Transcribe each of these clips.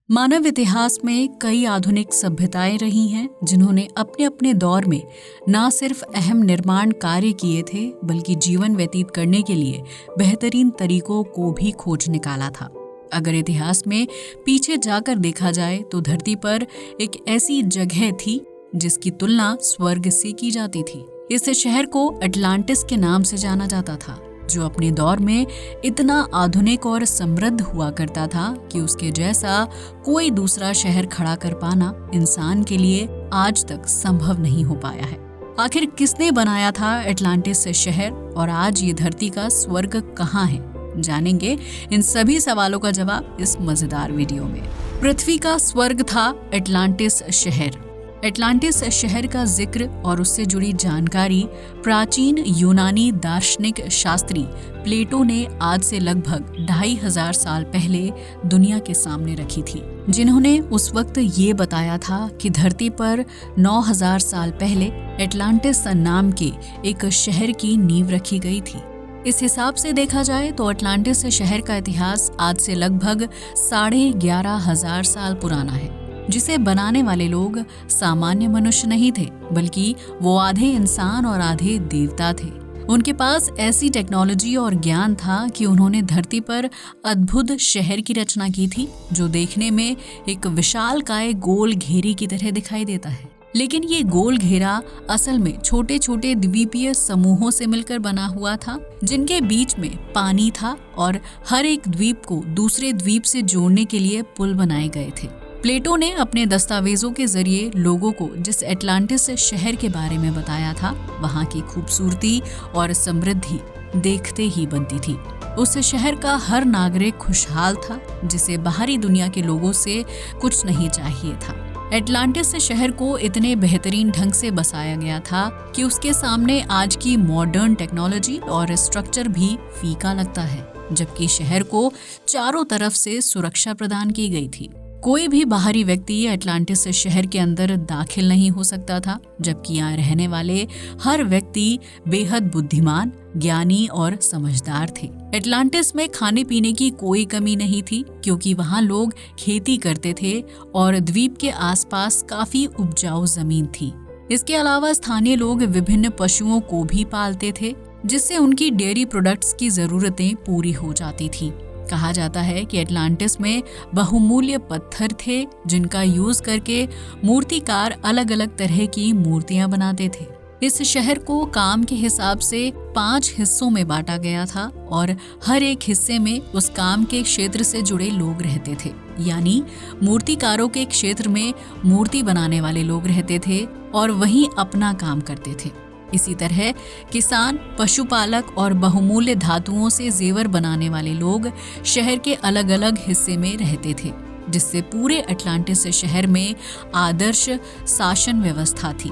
मानव इतिहास में कई आधुनिक सभ्यताएं रही हैं जिन्होंने अपने अपने दौर में न सिर्फ अहम निर्माण कार्य किए थे बल्कि जीवन व्यतीत करने के लिए बेहतरीन तरीकों को भी खोज निकाला था। अगर इतिहास में पीछे जाकर देखा जाए तो धरती पर एक ऐसी जगह थी जिसकी तुलना स्वर्ग से की जाती थी। इस शहर को अटलांटिस के नाम से जाना जाता था, जो अपने दौर में इतना आधुनिक और समृद्ध हुआ करता था कि उसके जैसा कोई दूसरा शहर खड़ा कर पाना इंसान के लिए आज तक संभव नहीं हो पाया है। आखिर किसने बनाया था अटलांटिस शहर और आज ये धरती का स्वर्ग कहाँ है? जानेंगे इन सभी सवालों का जवाब इस मजेदार वीडियो में। पृथ्वी का स्वर्ग था अटलांटिस शहर। अटलांटिस शहर का जिक्र और उससे जुड़ी जानकारी प्राचीन यूनानी दार्शनिक शास्त्री प्लेटो ने आज से लगभग 2500 साल पहले दुनिया के सामने रखी थी, जिन्होंने उस वक्त ये बताया था कि धरती पर 9000 साल पहले अटलांटिस नाम के एक शहर की नींव रखी गई थी। इस हिसाब से देखा जाए तो अटलांटिस शहर का इतिहास आज से लगभग 11,500 साल पुराना है, जिसे बनाने वाले लोग सामान्य मनुष्य नहीं थे, बल्कि वो आधे इंसान और आधे देवता थे। उनके पास ऐसी टेक्नोलॉजी और ज्ञान था कि उन्होंने धरती पर अद्भुत शहर की रचना की थी, जो देखने में एक विशालकाय गोल घेरे की तरह दिखाई देता है। लेकिन ये गोल घेरा असल में छोटे छोटे द्वीपीय समूहों से मिलकर बना हुआ था, जिनके बीच में पानी था और हर एक द्वीप को दूसरे द्वीप से जोड़ने के लिए पुल बनाए गए थे। प्लेटो ने अपने दस्तावेजों के जरिए लोगों को जिस अटलांटिस शहर के बारे में बताया था, वहाँ की खूबसूरती और समृद्धि देखते ही बनती थी। उस शहर का हर नागरिक खुशहाल था, जिसे बाहरी दुनिया के लोगों से कुछ नहीं चाहिए था। अटलांटिस शहर को इतने बेहतरीन ढंग से बसाया गया था कि उसके सामने आज की मॉडर्न टेक्नोलॉजी और स्ट्रक्चर भी फीका लगता है, जबकि शहर को चारों तरफ से सुरक्षा प्रदान की गई थी। कोई भी बाहरी व्यक्ति अटलांटिस शहर के अंदर दाखिल नहीं हो सकता था, जबकि यहाँ रहने वाले हर व्यक्ति बेहद बुद्धिमान, ज्ञानी और समझदार थे। अटलांटिस में खाने पीने की कोई कमी नहीं थी, क्योंकि वहाँ लोग खेती करते थे और द्वीप के आसपास काफी उपजाऊ जमीन थी। इसके अलावा स्थानीय लोग विभिन्न पशुओं को भी पालते थे, जिससे उनकी डेयरी प्रोडक्ट्स की जरूरतें पूरी हो जाती थी। कहा जाता है कि अटलांटिस में बहुमूल्य पत्थर थे, जिनका यूज करके मूर्तिकार अलग अलग तरह की मूर्तियां बनाते थे। इस शहर को काम के हिसाब से 5 हिस्सों में बांटा गया था और हर एक हिस्से में उस काम के क्षेत्र से जुड़े लोग रहते थे। यानी मूर्तिकारों के क्षेत्र में मूर्ति बनाने वाले लोग रहते थे और वहीं अपना काम करते थे। इसी तरह किसान, पशुपालक और बहुमूल्य धातुओं से जेवर बनाने वाले लोग शहर के अलग अलग हिस्से में रहते थे, जिससे पूरे अटलांटिस शहर में आदर्श शासन व्यवस्था थी।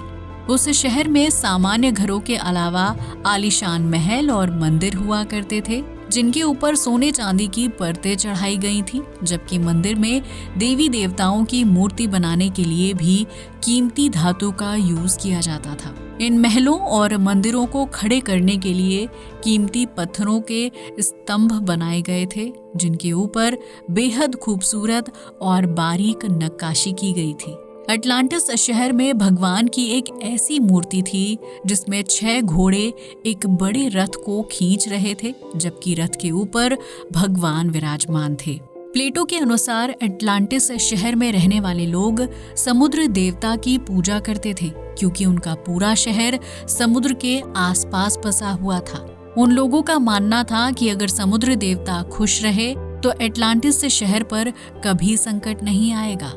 उस शहर में सामान्य घरों के अलावा आलीशान महल और मंदिर हुआ करते थे, जिनके ऊपर सोने चांदी की परतें चढ़ाई गई थी, जबकि मंदिर में देवी देवताओं की मूर्ति बनाने के लिए भी कीमती धातु का यूज किया जाता था। इन महलों और मंदिरों को खड़े करने के लिए कीमती पत्थरों के स्तंभ बनाए गए थे, जिनके ऊपर बेहद खूबसूरत और बारीक नक्काशी की गई थी। अटलांटिस शहर में भगवान की एक ऐसी मूर्ति थी जिसमें 6 घोड़े एक बड़े रथ को खींच रहे थे, जबकि रथ के ऊपर भगवान विराजमान थे। प्लेटो के अनुसार अटलांटिस शहर में रहने वाले लोग समुद्र देवता की पूजा करते थे, क्योंकि उनका पूरा शहर समुद्र के आसपास बसा हुआ था। उन लोगों का मानना था कि अगर समुद्र देवता खुश रहे तो अटलांटिस शहर पर कभी संकट नहीं आएगा।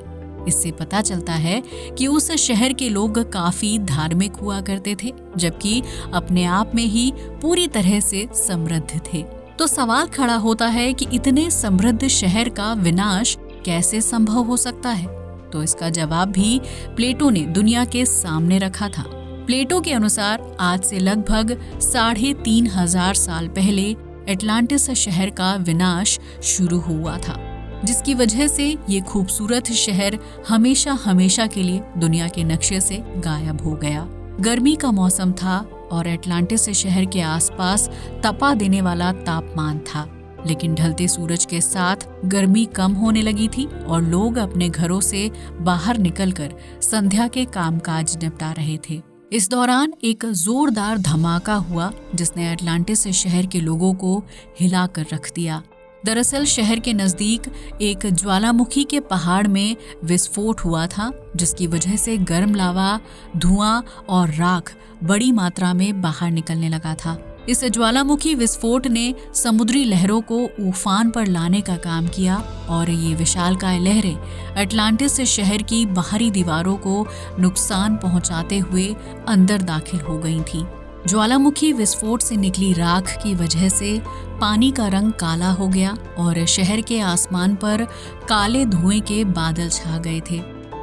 इससे पता चलता है कि उस शहर के लोग काफी धार्मिक हुआ करते थे, जबकि अपने आप में ही पूरी तरह से समृद्ध थे। तो सवाल खड़ा होता है कि इतने समृद्ध शहर का विनाश कैसे संभव हो सकता है? तो इसका जवाब भी प्लेटो ने दुनिया के सामने रखा था। प्लेटो के अनुसार आज से लगभग 3500 साल पहले अटलांटिस शहर का विनाश शुरू हुआ था, जिसकी वजह से ये खूबसूरत शहर हमेशा हमेशा के लिए दुनिया के नक्शे से गायब हो गया। गर्मी का मौसम था और अटलांटिस शहर के आसपास तपा देने वाला तापमान था। लेकिन ढलते सूरज के साथ गर्मी कम होने लगी थी और लोग अपने घरों से बाहर निकलकर संध्या के कामकाज निपटा रहे थे। इस दौरान एक जोरदार धमाका हुआ जिसने अटलांटिस शहर के लोगों को हिलाकर रख दिया। दरअसल शहर के नजदीक एक ज्वालामुखी के पहाड़ में विस्फोट हुआ था, जिसकी वजह से गर्म लावा, धुआं और राख बड़ी मात्रा में बाहर निकलने लगा था। इस ज्वालामुखी विस्फोट ने समुद्री लहरों को उफान पर लाने का काम किया और ये विशालकाय लहरें अटलांटिस शहर की बाहरी दीवारों को नुकसान पहुंचाते हुए अंदर दाखिल हो गई थीं। ज्वालामुखी विस्फोट से निकली राख की वजह से पानी का रंग काला हो गया और शहर के आसमान पर काले धुएं के बादल छा गए थे।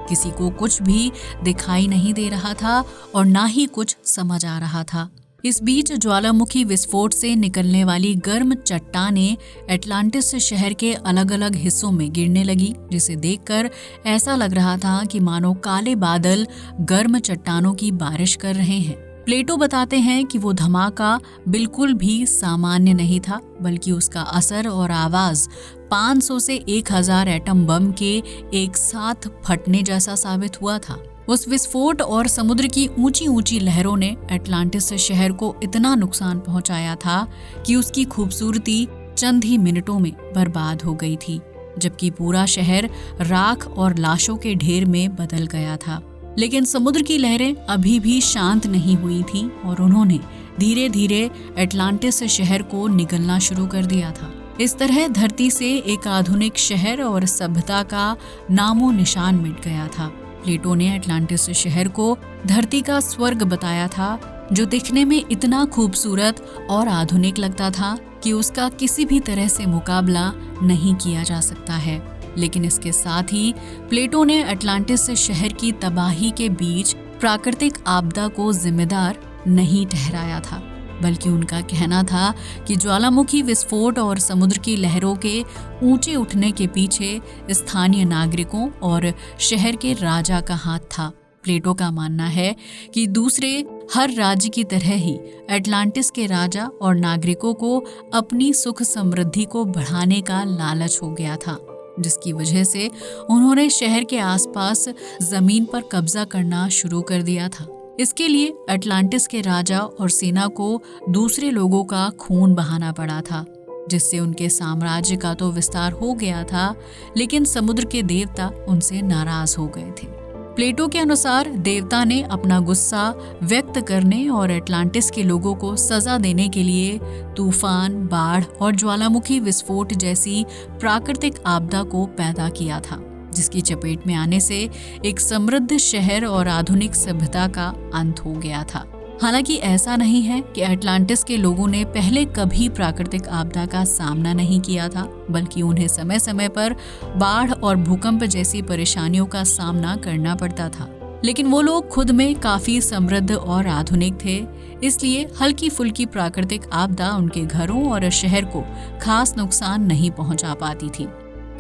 किसी को कुछ भी दिखाई नहीं दे रहा था और ना ही कुछ समझ आ रहा था। इस बीच ज्वालामुखी विस्फोट से निकलने वाली गर्म चट्टानें अटलांटिस शहर के अलग अलग हिस्सों में गिरने लगी, जिसे देखकर ऐसा लग रहा था कि मानो काले बादल गर्म चट्टानों की बारिश कर रहे हैं। प्लेटो बताते हैं कि वो धमाका बिल्कुल भी सामान्य नहीं था, बल्कि उसका असर और आवाज 500 से 1000 एटम बम के एक साथ फटने जैसा साबित हुआ था। उस विस्फोट और समुद्र की ऊंची ऊंची लहरों ने अटलांटिस शहर को इतना नुकसान पहुंचाया था कि उसकी खूबसूरती चंद ही मिनटों में बर्बाद हो गई थी, जबकि पूरा शहर राख और लाशों के ढेर में बदल गया था। लेकिन समुद्र की लहरें अभी भी शांत नहीं हुई थीं और उन्होंने धीरे धीरे अटलांटिस शहर को निगलना शुरू कर दिया था। इस तरह धरती से एक आधुनिक शहर और सभ्यता का नामो निशान मिट गया था। प्लेटो ने अटलांटिस शहर को धरती का स्वर्ग बताया था, जो दिखने में इतना खूबसूरत और आधुनिक लगता था कि उसका किसी भी तरह से मुकाबला नहीं किया जा सकता है। लेकिन इसके साथ ही प्लेटो ने अटलांटिस शहर की तबाही के बीच प्राकृतिक आपदा को जिम्मेदार नहीं ठहराया था, बल्कि उनका कहना था कि ज्वालामुखी विस्फोट और समुद्र की लहरों के ऊंचे उठने के पीछे स्थानीय नागरिकों और शहर के राजा का हाथ था। प्लेटो का मानना है कि दूसरे हर राज्य की तरह ही अटलांटिस के राजा और नागरिकों को अपनी सुख समृद्धि को बढ़ाने का लालच हो गया था, जिसकी वजह से उन्होंने शहर के आसपास जमीन पर कब्जा करना शुरू कर दिया था। इसके लिए अटलांटिस के राजा और सेना को दूसरे लोगों का खून बहाना पड़ा था, जिससे उनके साम्राज्य का तो विस्तार हो गया था, लेकिन समुद्र के देवता उनसे नाराज हो गए थे। प्लेटो के अनुसार देवता ने अपना गुस्सा व्यक्त करने और अटलांटिस के लोगों को सजा देने के लिए तूफान, बाढ़ और ज्वालामुखी विस्फोट जैसी प्राकृतिक आपदा को पैदा किया था, जिसकी चपेट में आने से एक समृद्ध शहर और आधुनिक सभ्यता का अंत हो गया था। हालांकि ऐसा नहीं है कि अटलांटिस के लोगों ने पहले कभी प्राकृतिक आपदा का सामना नहीं किया था, बल्कि उन्हें समय समय पर बाढ़ और भूकंप जैसी परेशानियों का सामना करना पड़ता था। लेकिन वो लोग खुद में काफी समृद्ध और आधुनिक थे, इसलिए हल्की फुल्की प्राकृतिक आपदा उनके घरों और शहर को खास नुकसान नहीं पहुंचा पाती थी।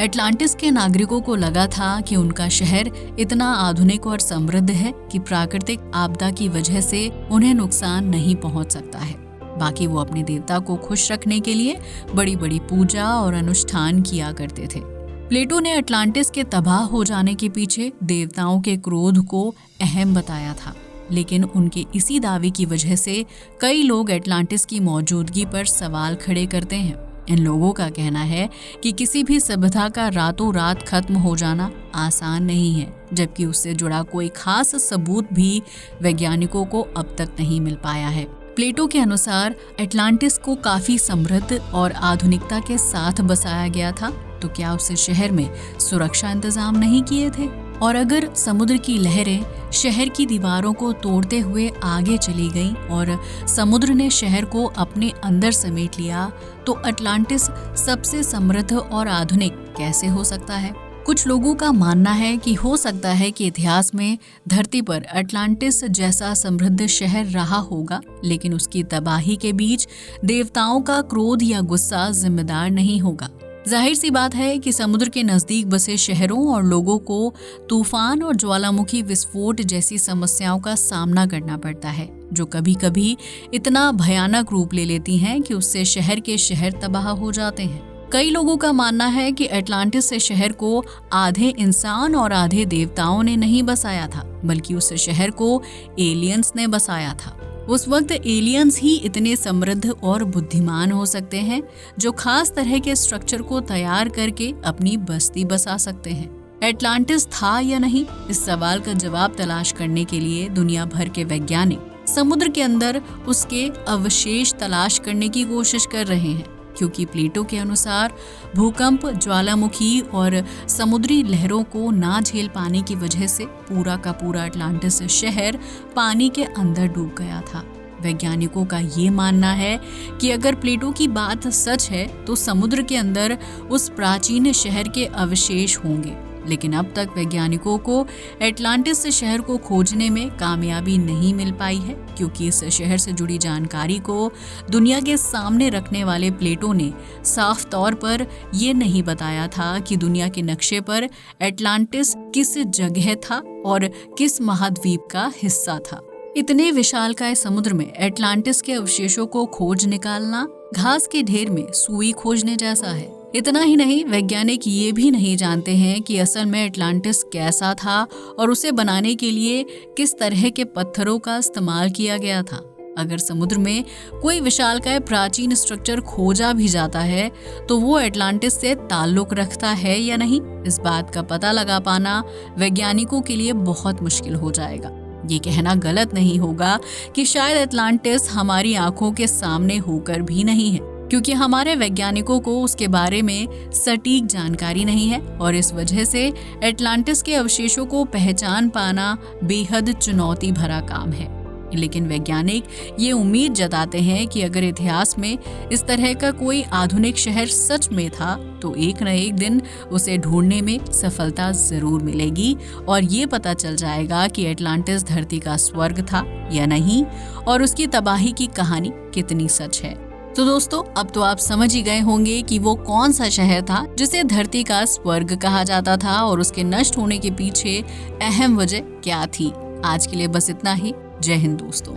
अटलांटिस के नागरिकों को लगा था कि उनका शहर इतना आधुनिक और समृद्ध है कि प्राकृतिक आपदा की वजह से उन्हें नुकसान नहीं पहुंच सकता है। बाकी वो अपने देवता को खुश रखने के लिए बड़ी बड़ी पूजा और अनुष्ठान किया करते थे। प्लेटो ने अटलांटिस के तबाह हो जाने के पीछे देवताओं के क्रोध को अहम बताया था, लेकिन उनके इसी दावे की वजह से कई लोग अटलांटिस की मौजूदगी पर सवाल खड़े करते हैं। इन लोगों का कहना है कि किसी भी सभ्यता का रातों रात खत्म हो जाना आसान नहीं है, जबकि उससे जुड़ा कोई खास सबूत भी वैज्ञानिकों को अब तक नहीं मिल पाया है। प्लेटो के अनुसार अटलांटिस को काफी समृद्ध और आधुनिकता के साथ बसाया गया था, तो क्या उस शहर में सुरक्षा इंतजाम नहीं किए थे? और अगर समुद्र की लहरें शहर की दीवारों को तोड़ते हुए आगे चली गईं और समुद्र ने शहर को अपने अंदर समेट लिया, तो अटलांटिस सबसे समृद्ध और आधुनिक कैसे हो सकता है? कुछ लोगों का मानना है कि हो सकता है कि इतिहास में धरती पर अटलांटिस जैसा समृद्ध शहर रहा होगा, लेकिन उसकी तबाही के बीच देवताओं का क्रोध या गुस्सा जिम्मेदार नहीं होगा। जाहिर सी बात है कि समुद्र के नजदीक बसे शहरों और लोगों को तूफान और ज्वालामुखी विस्फोट जैसी समस्याओं का सामना करना पड़ता है, जो कभी कभी इतना भयानक रूप ले लेती हैं कि उससे शहर के शहर तबाह हो जाते हैं। कई लोगों का मानना है कि अटलांटिस से शहर को आधे इंसान और आधे देवताओं ने नहीं बसाया था, बल्कि उस शहर को एलियंस ने बसाया था। उस वक्त एलियंस ही इतने समृद्ध और बुद्धिमान हो सकते हैं जो खास तरह के स्ट्रक्चर को तैयार करके अपनी बस्ती बसा सकते हैं। अटलांटिस था या नहीं, इस सवाल का जवाब तलाश करने के लिए दुनिया भर के वैज्ञानिक समुद्र के अंदर उसके अवशेष तलाश करने की कोशिश कर रहे हैं, क्योंकि प्लेटो के अनुसार भूकंप, ज्वालामुखी और समुद्री लहरों को ना झेल पाने की वजह से पूरा का पूरा अटलांटिस शहर पानी के अंदर डूब गया था। वैज्ञानिकों का ये मानना है कि अगर प्लेटो की बात सच है तो समुद्र के अंदर उस प्राचीन शहर के अवशेष होंगे, लेकिन अब तक वैज्ञानिकों को अटलांटिस शहर को खोजने में कामयाबी नहीं मिल पाई है, क्योंकि इस शहर से जुड़ी जानकारी को दुनिया के सामने रखने वाले प्लेटो ने साफ तौर पर ये नहीं बताया था कि दुनिया के नक्शे पर अटलांटिस किस जगह था और किस महाद्वीप का हिस्सा था। इतने विशालकाय समुद्र में अटलांटिस के अवशेषों को खोज निकालना घास के ढेर में सुई खोजने जैसा है। इतना ही नहीं, वैज्ञानिक ये भी नहीं जानते हैं कि असल में अटलांटिस कैसा था और उसे बनाने के लिए किस तरह के पत्थरों का इस्तेमाल किया गया था। अगर समुद्र में कोई विशालकाय प्राचीन स्ट्रक्चर खोजा भी जाता है तो वो अटलांटिस से ताल्लुक रखता है या नहीं, इस बात का पता लगा पाना वैज्ञानिकों के लिए बहुत मुश्किल हो जाएगा। ये कहना गलत नहीं होगा कि शायद अटलांटिस हमारी आंखों के सामने होकर भी नहीं है, क्योंकि हमारे वैज्ञानिकों को उसके बारे में सटीक जानकारी नहीं है और इस वजह से अटलांटिस के अवशेषों को पहचान पाना बेहद चुनौती भरा काम है। लेकिन वैज्ञानिक ये उम्मीद जताते हैं कि अगर इतिहास में इस तरह का कोई आधुनिक शहर सच में था तो एक न एक दिन उसे ढूंढने में सफलता जरूर मिलेगी और ये पता चल जाएगा कि अटलांटिस धरती का स्वर्ग था या नहीं और उसकी तबाही की कहानी कितनी सच है। तो दोस्तों, अब तो आप समझ ही गए होंगे कि वो कौन सा शहर था जिसे धरती का स्वर्ग कहा जाता था और उसके नष्ट होने के पीछे अहम वजह क्या थी। आज के लिए बस इतना ही। जय हिंद दोस्तों।